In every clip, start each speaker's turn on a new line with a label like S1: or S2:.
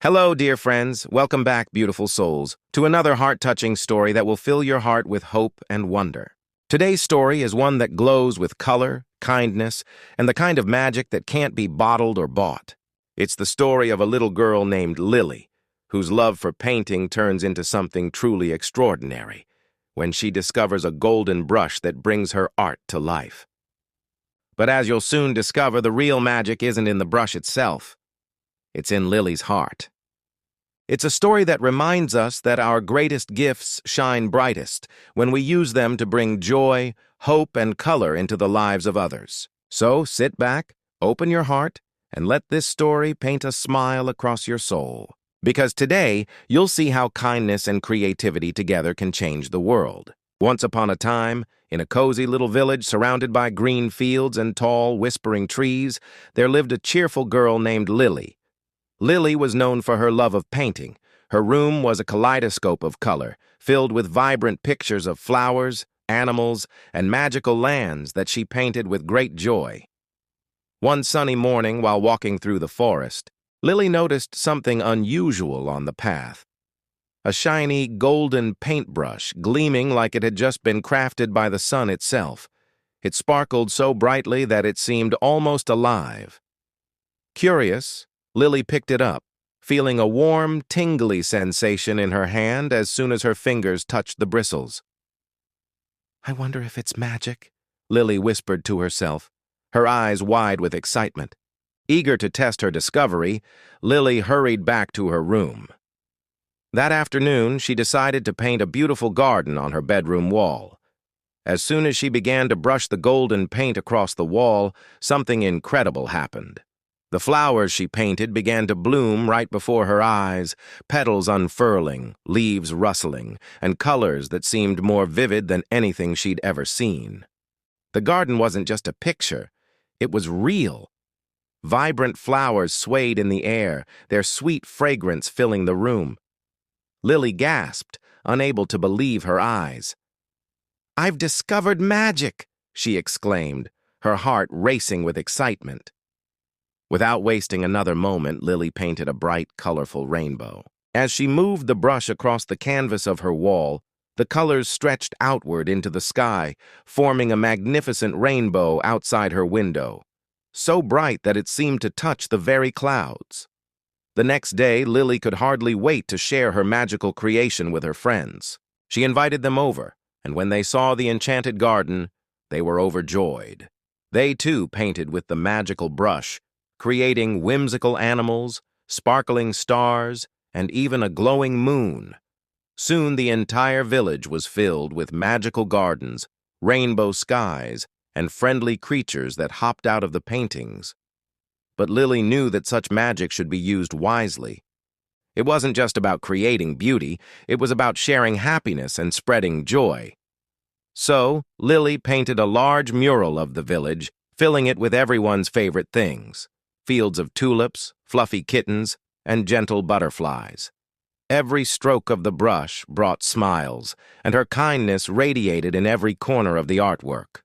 S1: Hello, dear friends. Welcome back, beautiful souls, to another heart-touching story that will fill your heart with hope and wonder. Today's story is one that glows with color, kindness, and the kind of magic that can't be bottled or bought. It's the story of a little girl named Lily, whose love for painting turns into something truly extraordinary when she discovers a golden brush that brings her art to life. But as you'll soon discover, the real magic isn't in the brush itself. It's in Lily's heart. It's a story that reminds us that our greatest gifts shine brightest when we use them to bring joy, hope, and color into the lives of others. So sit back, open your heart, and let this story paint a smile across your soul. Because today, you'll see how kindness and creativity together can change the world. Once upon a time, in a cozy little village surrounded by green fields and tall, whispering trees, there lived a cheerful girl named Lily. Lily was known for her love of painting. Her room was a kaleidoscope of color, filled with vibrant pictures of flowers, animals, and magical lands that she painted with great joy. One sunny morning, while walking through the forest, Lily noticed something unusual on the path. A shiny, golden paintbrush gleaming like it had just been crafted by the sun itself. It sparkled so brightly that it seemed almost alive. Curious, Lily picked it up, feeling a warm, tingly sensation in her hand as soon as her fingers touched the bristles. "I wonder if it's magic," Lily whispered to herself, her eyes wide with excitement. Eager to test her discovery, Lily hurried back to her room. That afternoon, she decided to paint a beautiful garden on her bedroom wall. As soon as she began to brush the golden paint across the wall, something incredible happened. The flowers she painted began to bloom right before her eyes, petals unfurling, leaves rustling, and colors that seemed more vivid than anything she'd ever seen. The garden wasn't just a picture, it was real. Vibrant flowers swayed in the air, their sweet fragrance filling the room. Lily gasped, unable to believe her eyes. "I've discovered magic!" she exclaimed, her heart racing with excitement. Without wasting another moment, Lily painted a bright, colorful rainbow. As she moved the brush across the canvas of her wall, the colors stretched outward into the sky, forming a magnificent rainbow outside her window, so bright that it seemed to touch the very clouds. The next day, Lily could hardly wait to share her magical creation with her friends. She invited them over, and when they saw the enchanted garden, they were overjoyed. They too painted with the magical brush, creating whimsical animals, sparkling stars, and even a glowing moon. Soon the entire village was filled with magical gardens, rainbow skies, and friendly creatures that hopped out of the paintings. But Lily knew that such magic should be used wisely. It wasn't just about creating beauty, it was about sharing happiness and spreading joy. So, Lily painted a large mural of the village, filling it with everyone's favorite things: fields of tulips, fluffy kittens, and gentle butterflies. Every stroke of the brush brought smiles, and her kindness radiated in every corner of the artwork.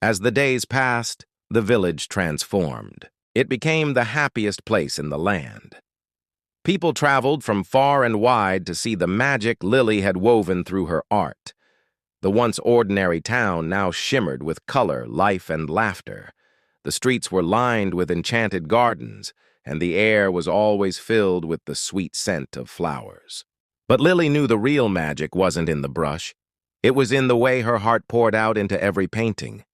S1: As the days passed, the village transformed. It became the happiest place in the land. People traveled from far and wide to see the magic Lily had woven through her art. The once ordinary town now shimmered with color, life, and laughter. The streets were lined with enchanted gardens, and the air was always filled with the sweet scent of flowers. But Lily knew the real magic wasn't in the brush. It was in the way her heart poured out into every painting.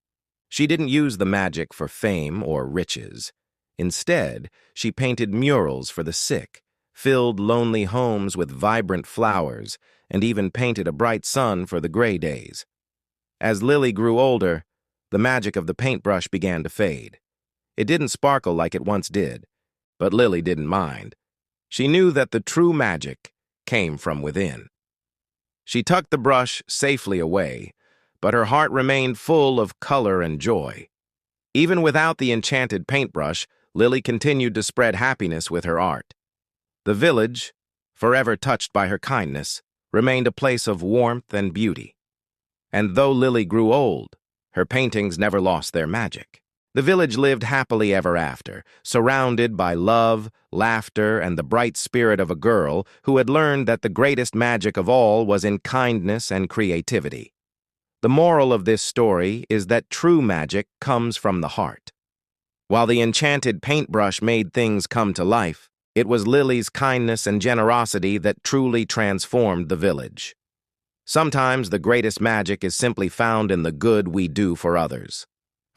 S1: She didn't use the magic for fame or riches. Instead, she painted murals for the sick, filled lonely homes with vibrant flowers, and even painted a bright sun for the gray days. As Lily grew older, the magic of the paintbrush began to fade. It didn't sparkle like it once did, but Lily didn't mind. She knew that the true magic came from within. She tucked the brush safely away, but her heart remained full of color and joy. Even without the enchanted paintbrush, Lily continued to spread happiness with her art. The village, forever touched by her kindness, remained a place of warmth and beauty. And though Lily grew old, her paintings never lost their magic. The village lived happily ever after, surrounded by love, laughter, and the bright spirit of a girl who had learned that the greatest magic of all was in kindness and creativity. The moral of this story is that true magic comes from the heart. While the enchanted paintbrush made things come to life, it was Lilly's kindness and generosity that truly transformed the village. Sometimes the greatest magic is simply found in the good we do for others.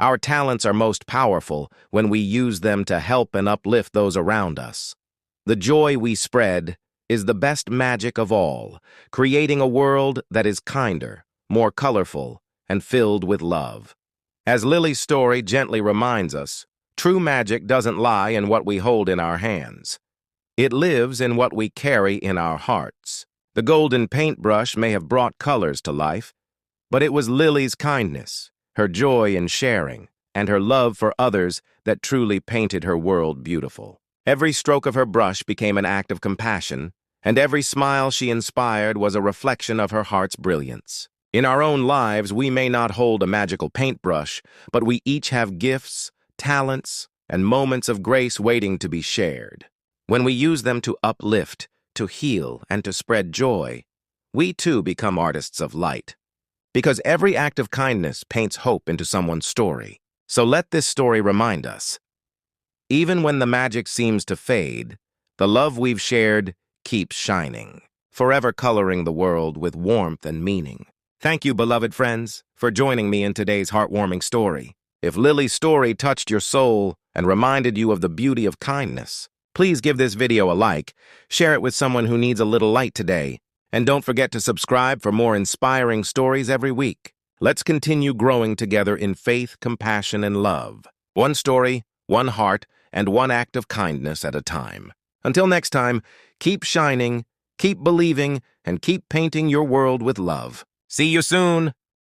S1: Our talents are most powerful when we use them to help and uplift those around us. The joy we spread is the best magic of all, creating a world that is kinder, more colorful, and filled with love. As Lilly's story gently reminds us, true magic doesn't lie in what we hold in our hands. It lives in what we carry in our hearts. The golden paintbrush may have brought colors to life, but it was Lilly's kindness, her joy in sharing, and her love for others that truly painted her world beautiful. Every stroke of her brush became an act of compassion, and every smile she inspired was a reflection of her heart's brilliance. In our own lives, we may not hold a magical paintbrush, but we each have gifts, talents, and moments of grace waiting to be shared. When we use them to uplift, to heal, and to spread joy, we too become artists of light. Because every act of kindness paints hope into someone's story. So let this story remind us, even when the magic seems to fade, the love we've shared keeps shining, forever coloring the world with warmth and meaning. Thank you, beloved friends, for joining me in today's heartwarming story. If Lilly's story touched your soul and reminded you of the beauty of kindness, please give this video a like, share it with someone who needs a little light today, and don't forget to subscribe for more inspiring stories every week. Let's continue growing together in faith, compassion, and love. One story, one heart, and one act of kindness at a time. Until next time, keep shining, keep believing, and keep painting your world with love. See you soon!